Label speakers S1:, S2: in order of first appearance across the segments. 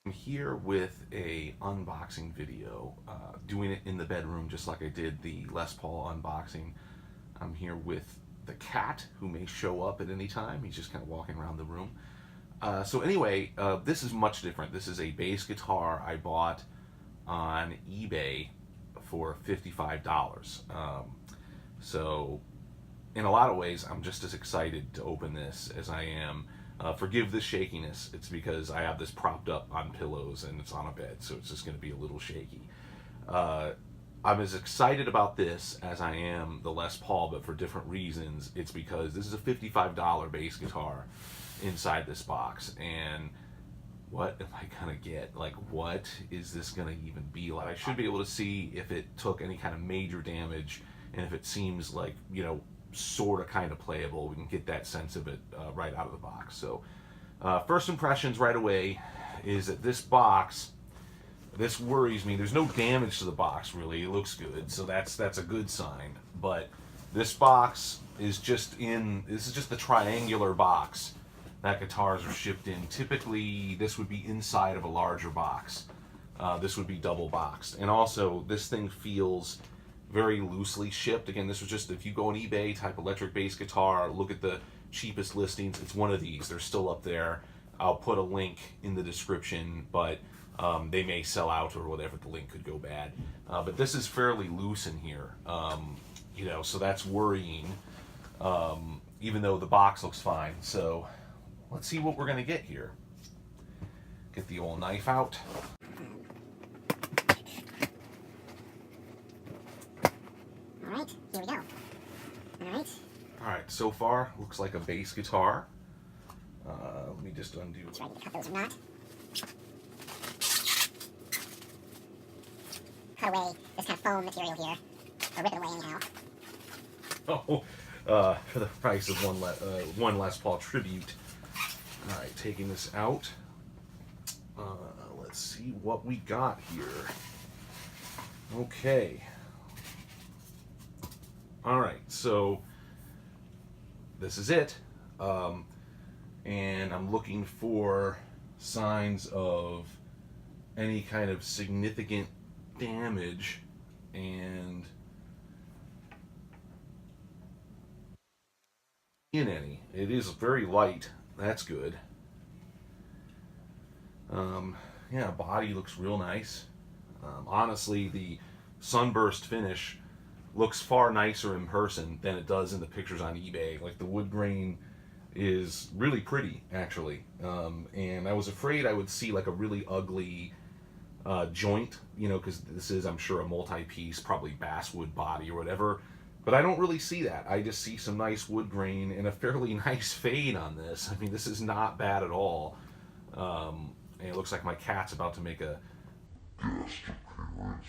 S1: I'm here with a unboxing video, doing it in the bedroom just like I did the Les Paul unboxing. I'm here with the cat, who may show up at any time. He's just kind of walking around the room. So anyway, this is much different. This is a bass guitar I bought on eBay for $55. So in a lot of ways, I'm just as excited to open this as I am. Forgive the shakiness. It's because I have this propped up on pillows and it's on a bed, so it's just going to be a little shaky. I'm as excited about this as I am the Les Paul, but for different reasons. It's because this is a $55 bass guitar inside this box, and what am I gonna get? Like, what is this gonna even be like? I should be able to see if it took any kind of major damage, and if it seems like, you know, sort of kind of playable. We can get that sense of it right out of the box. So first impressions right away is that this box, this worries me. There's no damage to the box really. It looks good, so that's a good sign. But this box is this is just the triangular box that guitars are shipped in. Typically this would be inside of a larger box. This would be double boxed, and also this thing feels very loosely shipped. Again, this was just, if you go on eBay, type electric bass guitar, look at the cheapest listings, it's one of these. They're still up there. I'll put a link in the description, but they may sell out or whatever. The link could go bad. But this is fairly loose in here, you know, so that's worrying, even though the box looks fine. So let's see what we're gonna get here. Get the old knife out.
S2: Alright, here we go. Alright.
S1: Alright, so far, looks like a bass guitar. Let me just undo.
S2: Try to cut those or not. Cut away this kind of foam material here. Or rip it away anyhow.
S1: Oh, for the price of one Les Paul tribute. Alright, taking this out. Let's see what we got here. Okay. Alright, so this is it. And I'm looking for signs of any kind of significant damage, and in any. It is very light. That's good. Yeah, body looks real nice. Honestly, the sunburst finish looks far nicer in person than it does in the pictures on eBay. Like, the wood grain is really pretty, actually. And I was afraid I would see like a really ugly joint, you know, because this is, I'm sure, a multi-piece, probably basswood body or whatever. But I don't really see that. I just see some nice wood grain and a fairly nice fade on this. I mean, this is not bad at all. And it looks like my cat's about to make a guest appearance.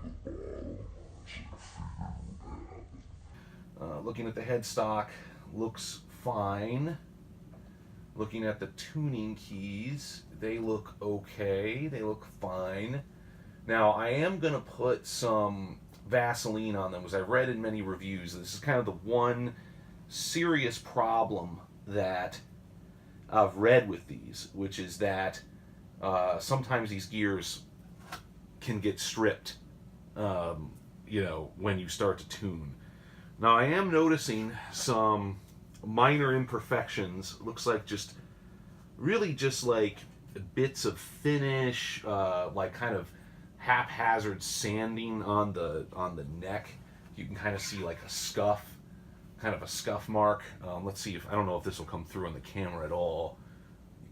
S1: You can see the bottom. Looking at the headstock, looks fine. Looking at the tuning keys, they look okay. They look fine. Now, I am going to put some Vaseline on them, because I've read in many reviews this is kind of the one serious problem that I've read with these, which is that sometimes these gears can get stripped, you know, when you start to tune. Now, I am noticing some minor imperfections. Looks like just really just like bits of finish, like kind of haphazard sanding on the neck. You can kind of see like a scuff, kind of a scuff mark. Let's see if, I don't know if this will come through on the camera at all.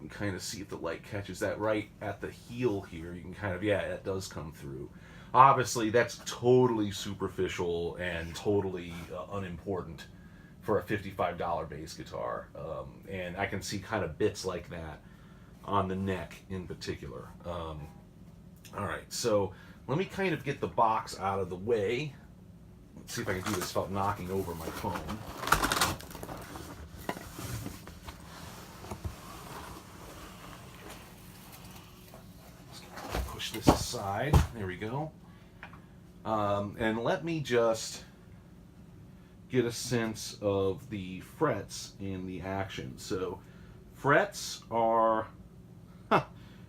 S1: You can kind of see if the light catches that right at the heel here. You can kind of, yeah, that does come through. Obviously, that's totally superficial and totally unimportant for a $55 bass guitar. And I can see kind of bits like that on the neck in particular. Alright, so let me kind of get the box out of the way. Let's see if I can do this without knocking over my phone. Push this aside. There we go. And let me just get a sense of the frets in the action. So frets are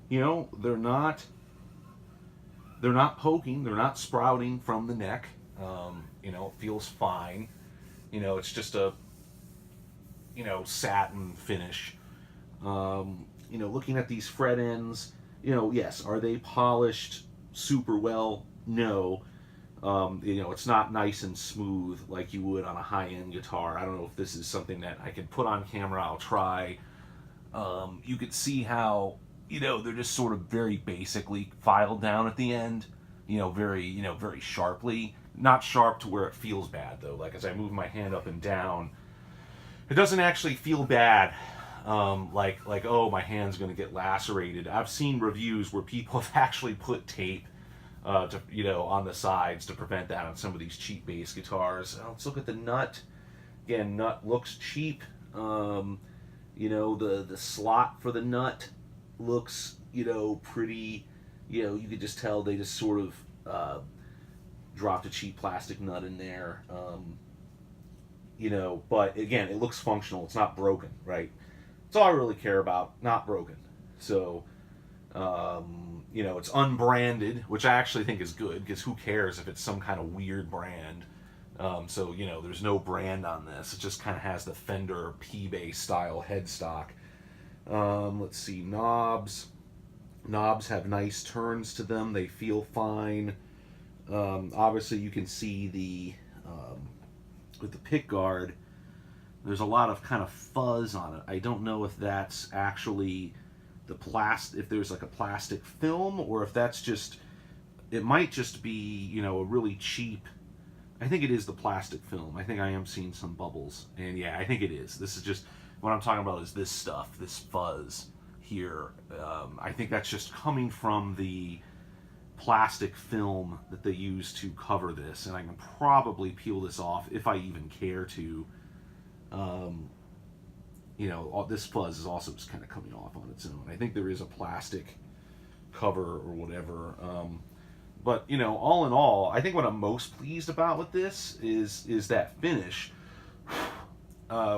S1: You know, they're not poking, they're not sprouting from the neck. You know, it feels fine. You know, it's just a, you know, satin finish. You know, looking at these fret ends, you know, yes, are they polished super well? No. You know, it's not nice and smooth like you would on a high-end guitar. I don't know if this is something that I could put on camera. I'll try. You could see how, you know, they're just sort of very basically filed down at the end. You know, very sharply. Not sharp to where it feels bad, though. Like, as I move my hand up and down, it doesn't actually feel bad. Like, oh, my hand's going to get lacerated. I've seen reviews where people have actually put tape to, you know, on the sides to prevent that on some of these cheap bass guitars. Let's look at the nut. Again, nut looks cheap. You know, the slot for the nut looks, you know, pretty, you know, you could just tell they just sort of dropped a cheap plastic nut in there. You know, but again, it looks functional. It's not broken, right? That's all I really care about. Not broken. So, you know, it's unbranded, which I actually think is good, because who cares if it's some kind of weird brand. So, you know, there's no brand on this. It just kind of has the Fender P-Bass style headstock. Let's see, knobs. Knobs have nice turns to them. They feel fine. Obviously, you can see the with the pick guard, there's a lot of kind of fuzz on it. I don't know if that's actually the if there's like a plastic film, or if that's just, it might just be, you know, a really cheap, I think it is the plastic film. I think I am seeing some bubbles, and yeah, I think it is. This is just, what I'm talking about is this stuff, this fuzz here. I think that's just coming from the plastic film that they use to cover this, and I can probably peel this off if I even care to. You know, all this fuzz is also just kind of coming off on its own. I think there is a plastic cover or whatever. But, you know, all in all, I think what I'm most pleased about with this is that finish,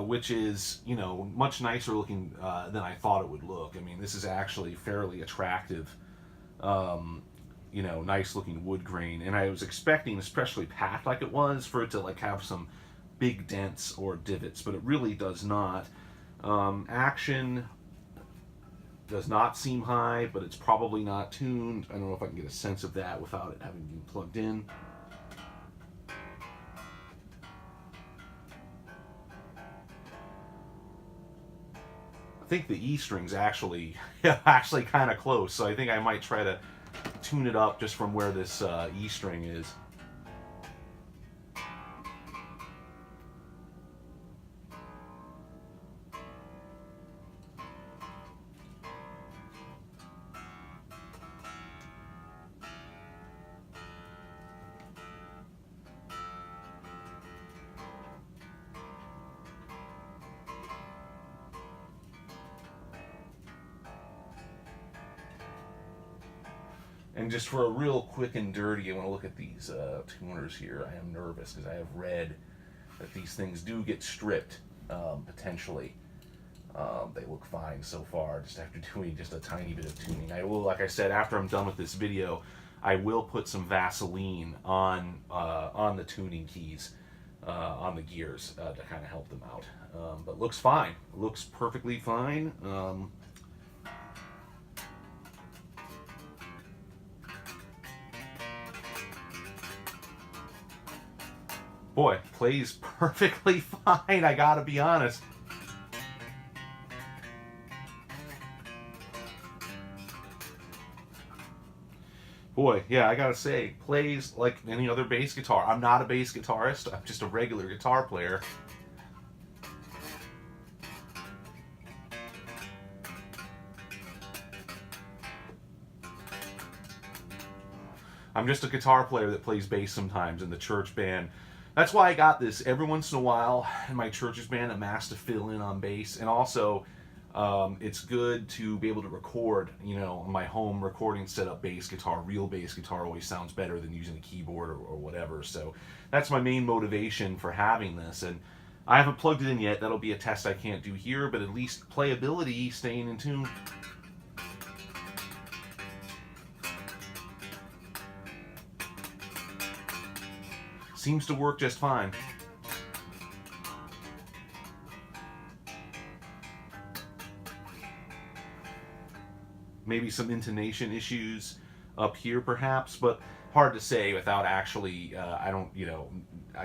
S1: which is, you know, much nicer looking than I thought it would look. I mean, this is actually fairly attractive, you know, nice looking wood grain. And I was expecting, especially packed like it was, for it to like have some big dents or divots, but it really does not. Action does not seem high, but it's probably not tuned. I don't know if I can get a sense of that without it having been plugged in. I think the E string's actually kind of close, so I think I might try to tune it up just from where this E string is. And just for a real quick and dirty, I want to look at these tuners here. I am nervous because I have read that these things do get stripped, potentially. They look fine so far, just after doing just a tiny bit of tuning. I will, like I said, after I'm done with this video, I will put some Vaseline on the tuning keys, on the gears, to kind of help them out. But looks fine. Looks perfectly fine. Boy, plays perfectly fine, I gotta be honest. Boy, yeah, I gotta say, plays like any other bass guitar. I'm not a bass guitarist, I'm just a regular guitar player. I'm just a guitar player that plays bass sometimes in the church band. That's why I got this. Every once in a while in my church's band, I'm asked to fill in on bass. And also, it's good to be able to record, you know, on my home recording setup bass guitar. Real bass guitar always sounds better than using a keyboard or whatever. So that's my main motivation for having this. And I haven't plugged it in yet. That'll be a test I can't do here, but at least playability, staying in tune. seems to work just fine. Maybe some intonation issues up here perhaps, but hard to say without actually, I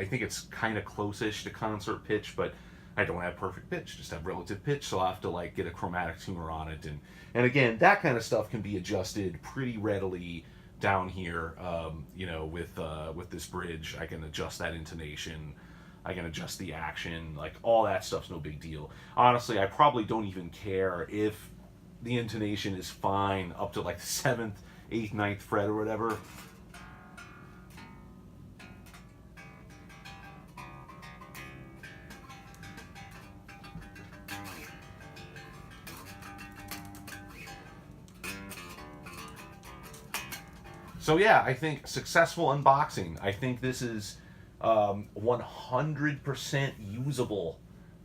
S1: think it's kind of close-ish to concert pitch, but I don't have perfect pitch, just have relative pitch, so I'll have to like get a chromatic tuner on it, and again, that kind of stuff can be adjusted pretty readily down here, with this bridge. I can adjust that intonation, I can adjust the action, like all that stuff's no big deal. Honestly, I probably don't even care if the intonation is fine up to like the 7th, 8th, 9th fret or whatever. So yeah, I think successful unboxing. I think this is 100% usable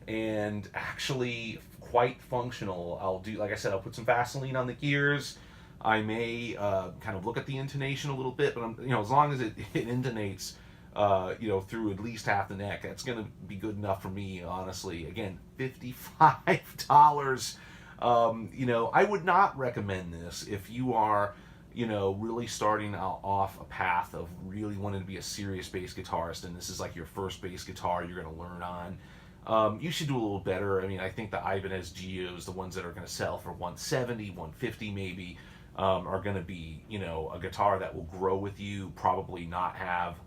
S1: and actually quite functional. I'll do, like I said, I'll put some Vaseline on the gears. I may kind of look at the intonation a little bit, but as long as it intonates, through at least half the neck, that's gonna be good enough for me, honestly. Again, $55. I would not recommend this if you are, really starting off a path of really wanting to be a serious bass guitarist, and this is like your first bass guitar you're going to learn on. You should do a little better. I mean, I think the Ibanez Geos, the ones that are going to sell for 170, 150 maybe, are going to be, a guitar that will grow with you, probably not have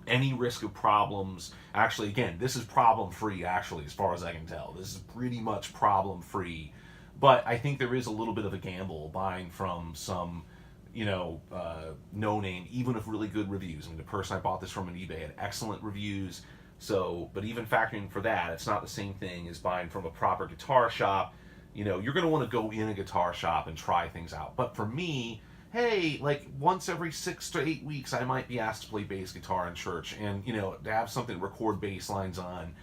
S1: any risk of problems. Actually, again, this is problem-free, actually, as far as I can tell. This is pretty much problem-free. But I think there is a little bit of a gamble buying from some, no-name, even with really good reviews. I mean, the person I bought this from on eBay had excellent reviews. So, but even factoring for that, it's not the same thing as buying from a proper guitar shop. You're going to want to go in a guitar shop and try things out. But for me, hey, like once every 6 to 8 weeks, I might be asked to play bass guitar in church, and to have something to record bass lines on,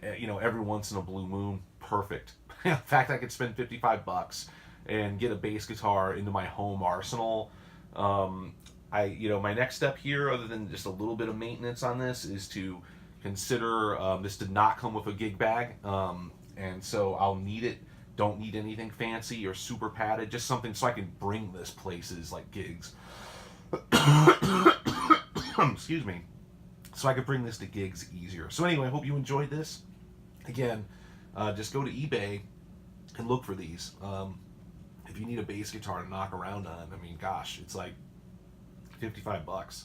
S1: every once in a blue moon, perfect. In fact, I could spend $55 and get a bass guitar into my home arsenal. My next step here, other than just a little bit of maintenance on this, is to consider, this did not come with a gig bag, and so I'll need it. Don't need anything fancy or super padded, just something so I can bring this places like gigs. Excuse me. So I could bring this to gigs easier. So anyway, I hope you enjoyed this. Again, just go to eBay and look for these. If you need a bass guitar to knock around on, I mean, gosh, it's like $55.